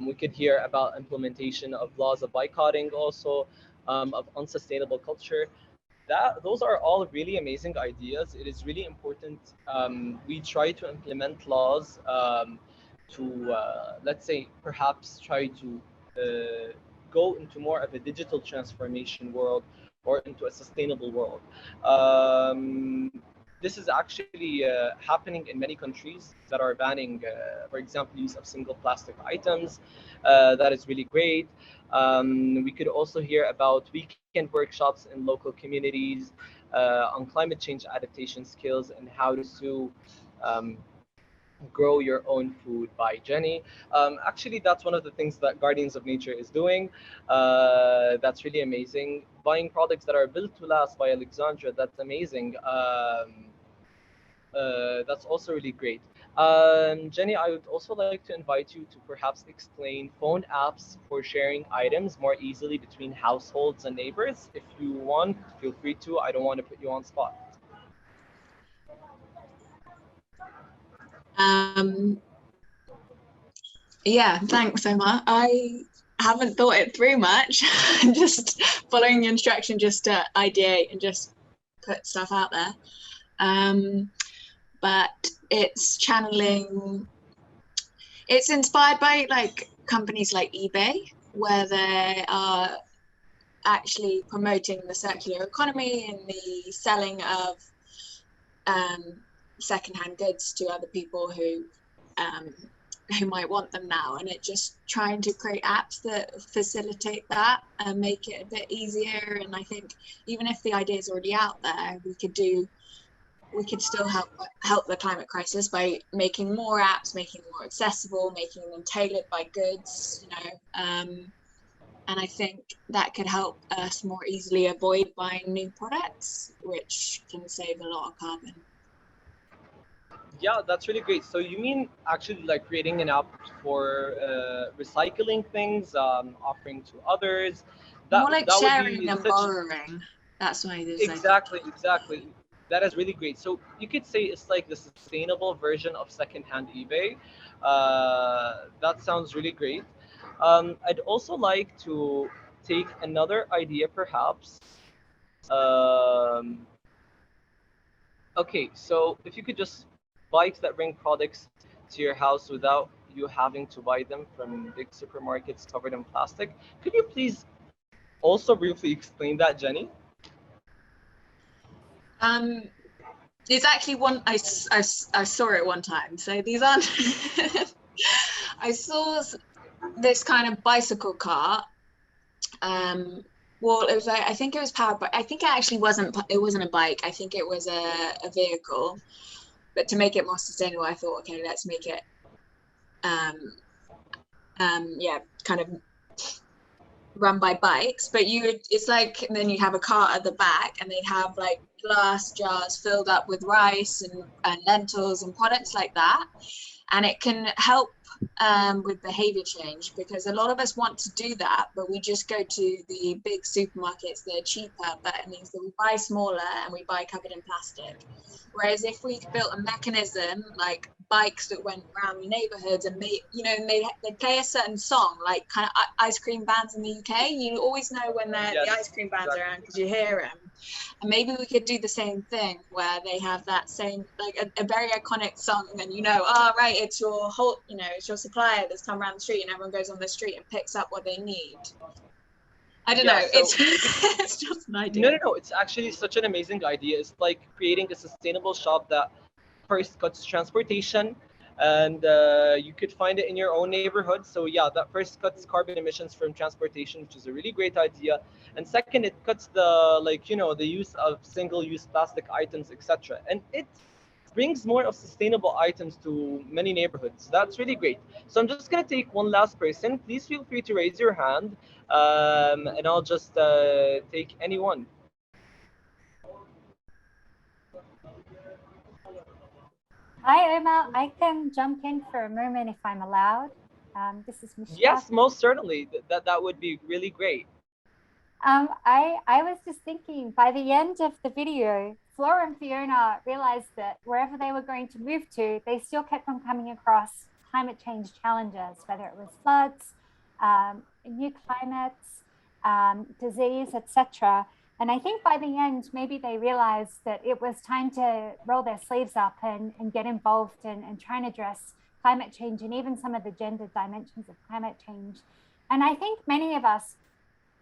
We could hear about implementation of laws of boycotting, also of unsustainable culture. Those are all really amazing ideas. It is really important. We try to implement laws to, let's say, perhaps try to go into more of a digital transformation world or into a sustainable world. This is actually happening in many countries that are banning, for example, use of single plastic items. That is really great. We could also hear about weekend workshops in local communities on climate change adaptation skills and how to grow your own food by Jenny. Actually, that's one of the things that Guardians of Nature is doing. That's really amazing. Buying products that are built to last by Alexandra, that's amazing. That's also really great. Jenny, I would also like to invite you to perhaps explain phone apps for sharing items more easily between households and neighbors. If you want, feel free to. I don't want to put you on spot. Yeah, thanks, Omar. I haven't thought it through much. Just following the instruction, just to ideate and just put stuff out there. But it's channeling, it's inspired by like companies like eBay, where they are actually promoting the circular economy and the selling of secondhand goods to other people who might want them now, and it just trying to create apps that facilitate that and make it a bit easier. And I think even if the idea is already out there, we could still help the climate crisis by making more apps, making them more accessible, making them tailored by goods, you know. And I think that could help us more easily avoid buying new products, which can save a lot of carbon. Yeah, that's really great. So you mean actually like creating an app for recycling things, offering to others? More like sharing and borrowing. That's why there's exactly. That is really great. So you could say it's like the sustainable version of secondhand eBay. That sounds really great. I'd also like to take another idea, perhaps. Okay, so if you could just bikes that bring products to your house without you having to buy them from big supermarkets covered in plastic. Could you please also briefly explain that, Jenny? It's actually one I saw it one time. So these aren't. I saw this kind of bicycle cart. Well, it was like, I think it was powered by. I think it actually wasn't. It wasn't a bike. I think it was a vehicle. But to make it more sustainable, I thought, okay, let's make it, yeah, kind of run by bikes. But it's like, and then you have a cart at the back, and they'd have like glass jars filled up with rice and lentils and products like that, and it can help with behavior change, because a lot of us want to do that, but we just go to the big supermarkets. They're cheaper, but it means that we buy smaller and we buy covered in plastic. Whereas if we built a mechanism like bikes that went around the neighborhoods and made, you know, they play a certain song, like kind of ice cream bands in the UK, you always know when the ice cream bands are around because you hear them. And maybe we could do the same thing where they have that same, like a very iconic song, and then you know, oh right, it's your whole, you know, it's your supplier that's come around the street, and everyone goes on the street and picks up what they need. I don't know. So it's just an idea. No. It's actually such an amazing idea. It's like creating a sustainable shop that first cuts transportation, and you could find it in your own neighborhood. So yeah, that first cuts carbon emissions from transportation, which is a really great idea. And second, it cuts the, like, you know, the use of single-use plastic items, etc. And it brings more of sustainable items to many neighborhoods. That's really great. So I'm just gonna take one last person. Please feel free to raise your hand, and I'll just take anyone. Hi, Omar. I can jump in for a moment if I'm allowed. This is Mishka. Yes, most certainly. That would be really great. I was just thinking, by the end of the video, Flora and Fiona realized that wherever they were going to move to, they still kept on coming across climate change challenges, whether it was floods, new climates, disease, etc. And I think by the end, maybe they realized that it was time to roll their sleeves up and get involved and try and address climate change and even some of the gender dimensions of climate change. And I think many of us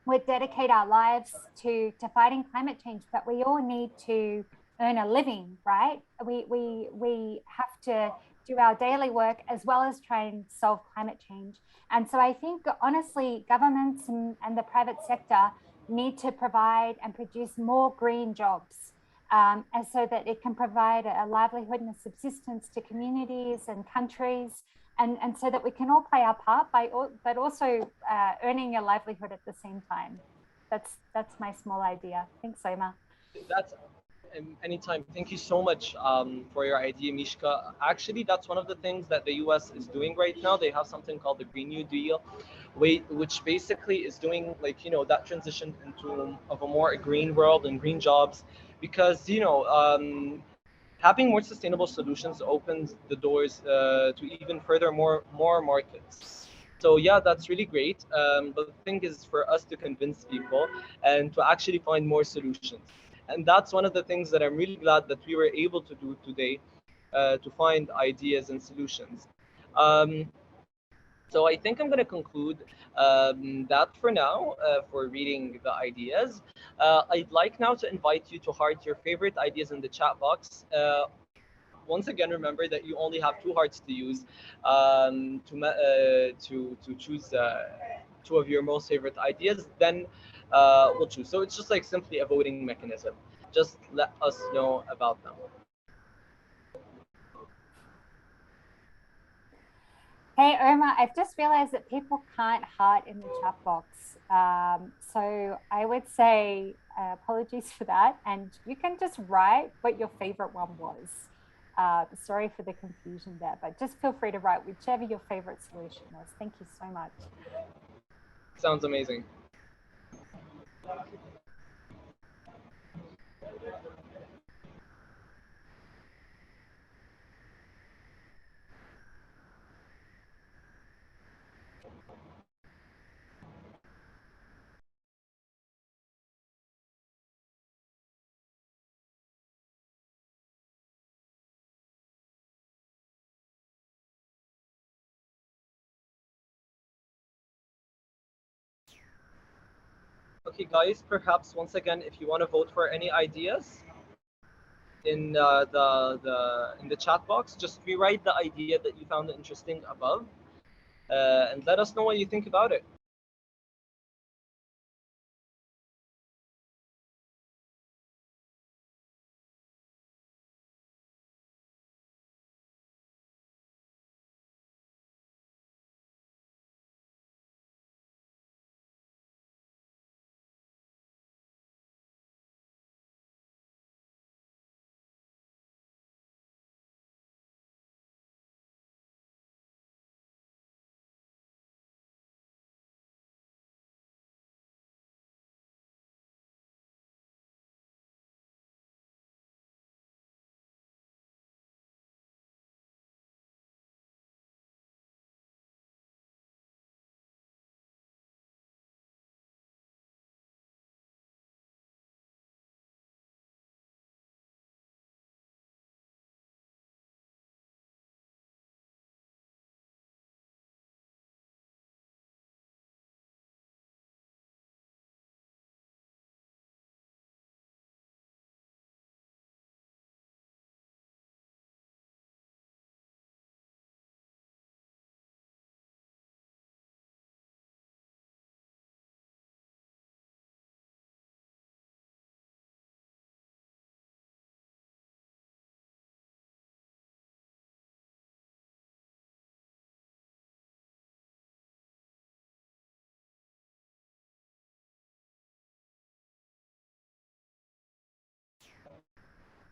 would dedicate our lives to fighting climate change, but we all need to earn a living, right? We have to do our daily work as well as try and solve climate change. And so I think, honestly, governments and the private sector need to provide and produce more green jobs, and so that it can provide a livelihood and a subsistence to communities and countries, and so that we can all play our part but also earning a livelihood at the same time. That's my small idea. Thanks, Soma. That's anytime. Thank you so much for your idea, Mishka. Actually, that's one of the things that the US is doing right now. They have something called the Green New Deal, which basically is doing, like, that transition into of a more green world and green jobs, because having more sustainable solutions opens the doors to even further more markets. So yeah, that's really great. But the thing is for us to convince people and to actually find more solutions. And that's one of the things that I'm really glad that we were able to do today, to find ideas and solutions. So I think I'm going to conclude that for now, for reading the ideas. I'd like now to invite you to heart your favorite ideas in the chat box. Once again, remember that you only have 2 hearts to use to choose 2 of your most favorite ideas. Then we'll choose. So it's just like simply a voting mechanism. Just let us know about them. Hey, Omar, I've just realized that people can't heart in the chat box. So I would say apologies for that. And you can just write what your favorite one was. Sorry for the confusion there, but just feel free to write whichever your favorite solution was. Thank you so much. Sounds amazing. Okay, guys, perhaps once again, if you want to vote for any ideas in the chat box, just rewrite the idea that you found interesting above, and let us know what you think about it.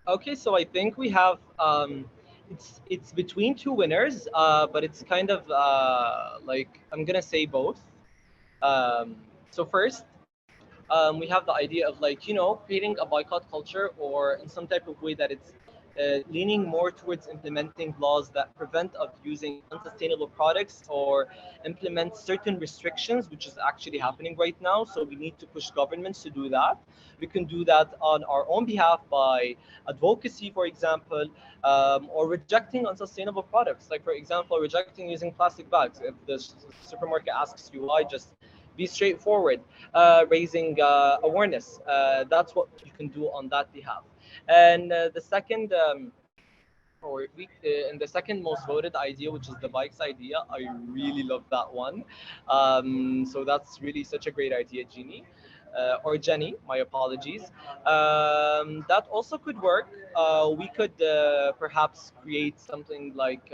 Okay, so I think we have it's between two winners, but it's kind of like I'm gonna say both. So first, we have the idea of, like, creating a boycott culture, or in some type of way that it's leaning more towards implementing laws that prevent of using unsustainable products, or implement certain restrictions, which is actually happening right now. So we need to push governments to do that. We can do that on our own behalf by advocacy, for example, or rejecting unsustainable products. Like, for example, rejecting using plastic bags. If the supermarket asks you why, just be straightforward. Raising awareness. That's what you can do on that behalf. And the second, and the second most voted idea, which is the bikes idea, I really love that one. So that's really such a great idea, Jeannie. Or Jenny, my apologies. That also could work. We could perhaps create something like,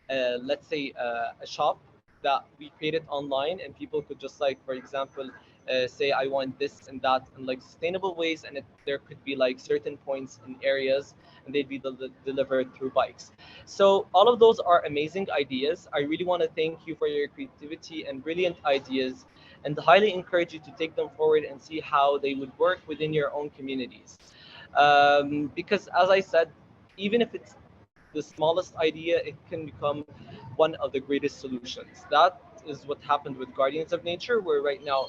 let's say, a shop that we created online, and people could just, like, for example, say I want this and that in like sustainable ways, and there could be like certain points in areas, and they'd be delivered through bikes. So all of those are amazing ideas. I really want to thank you for your creativity and brilliant ideas, and highly encourage you to take them forward and see how they would work within your own communities. Because as I said, even if it's the smallest idea, it can become one of the greatest solutions. That is what happened with Guardians of Nature. We're right now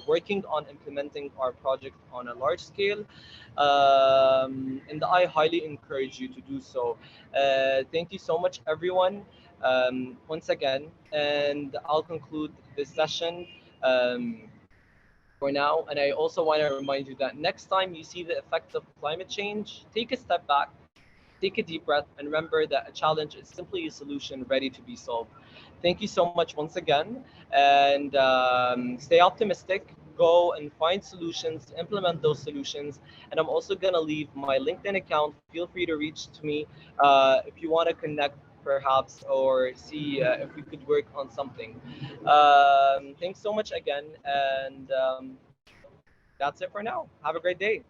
working on implementing our project on a large scale, and I highly encourage you to do so. Thank you so much, everyone, once again, and I'll conclude this session. For now, and I also want to remind you that next time you see the effects of climate change, take a step back, take a deep breath, and remember that a challenge is simply a solution ready to be solved. Thank you so much once again, and stay optimistic. Go and find solutions, implement those solutions, and I'm also gonna leave my LinkedIn account. Feel free to reach to me if you want to connect, perhaps, or see if we could work on something. Thanks so much again, and that's it for now. Have a great day.